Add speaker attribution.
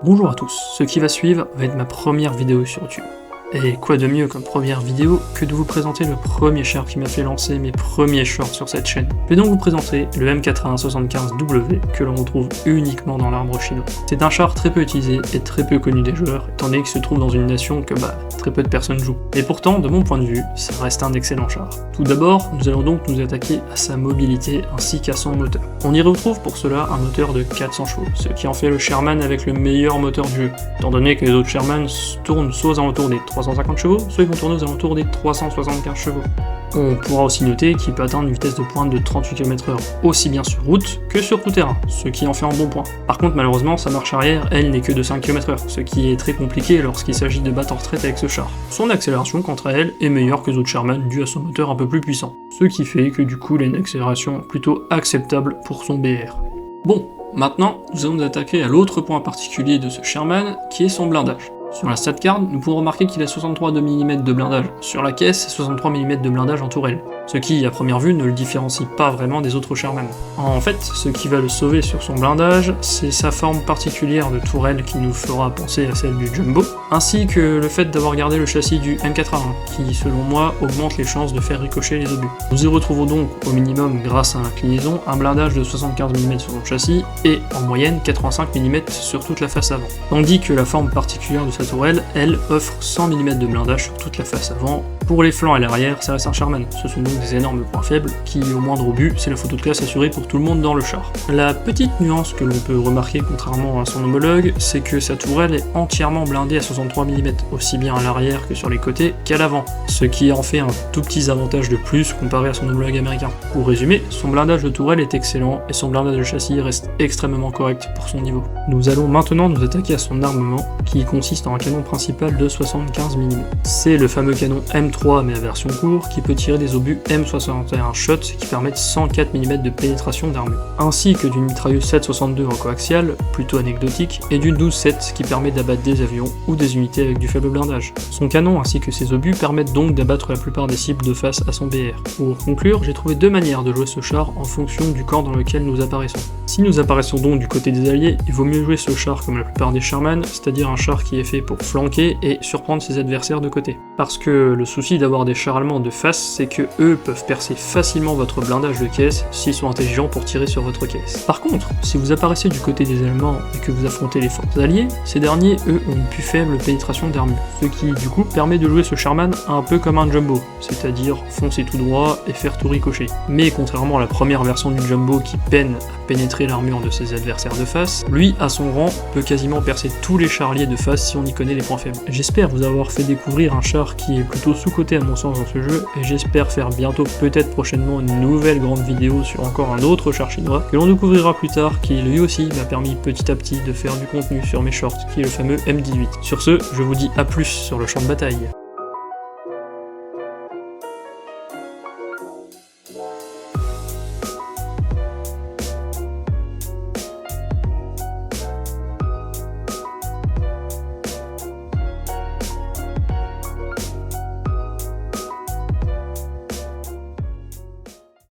Speaker 1: Bonjour à tous, ce qui va suivre va être ma première vidéo sur YouTube. Et quoi de mieux comme première vidéo que de vous présenter le premier char qui m'a fait lancer mes premiers shorts sur cette chaîne. Je vais donc vous présenter le M8175W que l'on retrouve uniquement dans l'arbre chinois. C'est un char très peu utilisé et très peu connu des joueurs, étant donné qu'il se trouve dans une nation que très peu de personnes jouent. Et pourtant, de mon point de vue, ça reste un excellent char. Tout d'abord, nous allons donc nous attaquer à sa mobilité ainsi qu'à son moteur. On y retrouve pour cela un moteur de 400 chevaux, ce qui en fait le Sherman avec le meilleur moteur du jeu, étant donné que les autres Sherman tournent soit aux alentours des 350 chevaux, soit ils vont tourner aux alentours des 375 chevaux. On pourra aussi noter qu'il peut atteindre une vitesse de pointe de 38 km/h, aussi bien sur route que sur tout terrain, ce qui en fait un bon point. Par contre, malheureusement, sa marche arrière, elle, n'est que de 5 km/h, ce qui est très compliqué lorsqu'il s'agit de battre en retraite avec ce char. Son accélération, quant à elle, est meilleure que les autres Sherman due à son moteur un peu plus puissant, ce qui fait que du coup, il a une accélération plutôt acceptable pour son BR. Bon, maintenant, nous allons nous attaquer à l'autre point particulier de ce Sherman, qui est son blindage. Sur la stat card, nous pouvons remarquer qu'il a 63 mm de blindage sur la caisse et 63 mm de blindage en tourelle, ce qui, à première vue, ne le différencie pas vraiment des autres Sherman. En fait, ce qui va le sauver sur son blindage, c'est sa forme particulière de tourelle qui nous fera penser à celle du Jumbo, ainsi que le fait d'avoir gardé le châssis du M81, qui, selon moi, augmente les chances de faire ricocher les obus. Nous y retrouvons donc, au minimum grâce à l'inclinaison, un blindage de 75 mm sur son châssis et, en moyenne, 85 mm sur toute la face avant, tandis que la forme particulière de sa tourelle, elle, offre 100 mm de blindage sur toute la face avant. Pour les flancs et l'arrière, ça reste un Sherman, ce sont donc des énormes points faibles qui, au moindre obus, c'est la photo de classe assurée pour tout le monde dans le char. La petite nuance que l'on peut remarquer contrairement à son homologue, c'est que sa tourelle est entièrement blindée à 63 mm, aussi bien à l'arrière que sur les côtés qu'à l'avant, ce qui en fait un tout petit avantage de plus comparé à son homologue américain. Pour résumer, son blindage de tourelle est excellent et son blindage de châssis reste extrêmement correct pour son niveau. Nous allons maintenant nous attaquer à son armement, qui consiste en un canon principal de 75 mm. C'est le fameux canon M3 mais à version court qui peut tirer des obus M61 Shot qui permettent 104 mm de pénétration d'armure, ainsi que d'une mitrailleuse 7,62 en coaxial, plutôt anecdotique, et d'une 12,7 qui permet d'abattre des avions ou des unités avec du faible blindage. Son canon ainsi que ses obus permettent donc d'abattre la plupart des cibles de face à son BR. Pour conclure, j'ai trouvé deux manières de jouer ce char en fonction du camp dans lequel nous apparaissons. Si nous apparaissons donc du côté des alliés, il vaut mieux jouer ce char comme la plupart des Sherman, c'est-à-dire un char qui est fait pour flanquer et surprendre ses adversaires de côté. Parce que le souci d'avoir des chars allemands de face, c'est que eux peuvent percer facilement votre blindage de caisse s'ils sont intelligents pour tirer sur votre caisse. Par contre, si vous apparaissez du côté des Allemands et que vous affrontez les forces alliées, ces derniers, eux, ont une plus faible pénétration d'armure, ce qui, du coup, permet de jouer ce Sherman un peu comme un Jumbo, c'est-à-dire foncer tout droit et faire tout ricocher. Mais contrairement à la première version du Jumbo qui peine à pénétrer l'armure de ses adversaires de face, lui, à son rang, peut quasiment percer tous les chars alliés de face si on y connaît les points faibles. J'espère vous avoir fait découvrir un char qui est plutôt sous-coté à mon sens dans ce jeu, et j'espère faire bientôt, peut-être prochainement, une nouvelle grande vidéo sur encore un autre char chinois, que l'on découvrira plus tard, qui lui aussi m'a permis petit à petit de faire du contenu sur mes shorts, qui est le fameux M18. Sur ce, je vous dis à plus sur le champ de bataille.